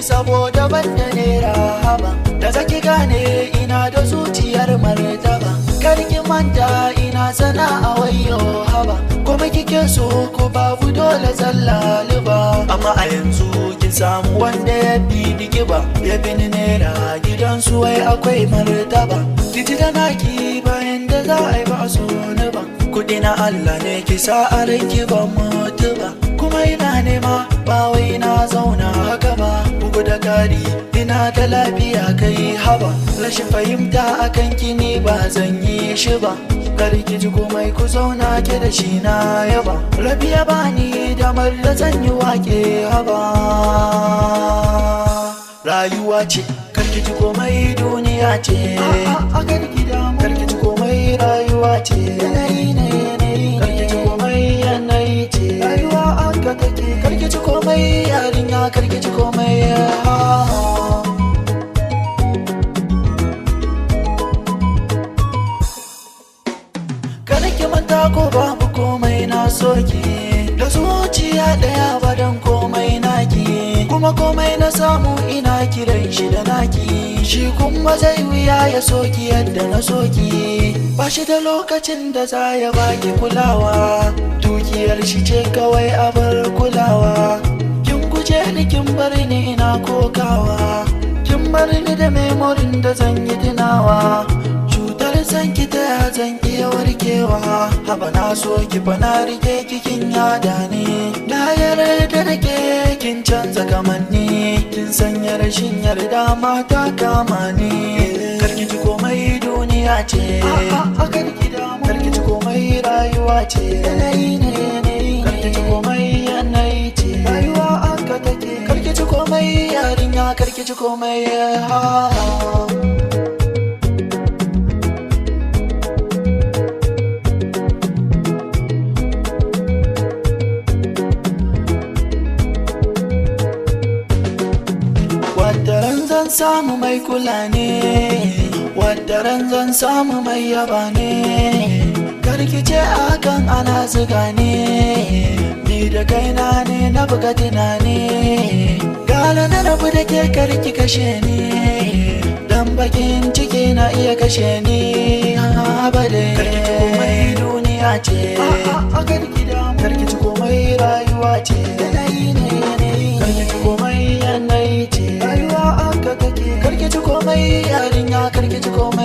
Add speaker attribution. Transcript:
Speaker 1: saboda banda naira haba da zaki gane ina da zuciyar martaba karki manta ina sana'a wayo haba kuma kike so ko babu dole zallaliba amma a yanzu kin samu wanda ya fi digiba ya fi ni naira gidansu wai akwai martaba titi da naki bayan da za a yi ba so ni ba kudi na Allah ne ki sa a ranki ban mutu ba kuma ina nema ba wai na zauna haka ba bugu da kari ina da lafiya kai haba rashin fahimta akan kini ba zan yi shi ba kar ki ji komai ku zauna ke da shi na yaba rabi ya bani damar da zan yi wake haba rayuwa ce kar ki ji komai duniya ce kar ki ji komai rayuwa ce yanayi ne kar ki ji komai yanayi ce rayuwa aka take kar ki ji komai yarinya kar ki ji komai ki manta ko babu komai na soki da zuciya daya badan komai naki kuma komai na samu ina kiran shi da naki shi kuma zai wuya ya soki yadda na soki ba shi da lokacin da za ya baki kulawa dukiyar shi ce kawai a bar kulawa kin guje ni kin bar ni ina kokawa kin bar ni da memorin da zan yi tunawa zan ki ta zan iya warkewa haba na so ki fa na rike kikin yada ne na yarda da ke kin canza kamanni kin sanya rashin yarda mata kama ne karki ji komai duniya ce karki ji komai rayuwa ce yanayi ne karki ji komai yanayi ce rayuwa aka take karki ji komai yarinya karki ji komai zan samu mai kula ne wadaran zan samu mai yaba ne karkice akan ana zuga ne ni da kaina ne na buga tunani gala na rabu da ke karki kashe ni dan bakin ciki na iya kashe ni abade karki ci komai duniya ce karki ci komai rayuwa ce yanayi ne karki ci komai yanayi ce rayuwa aka take karki ci komai yarinya karki ci komai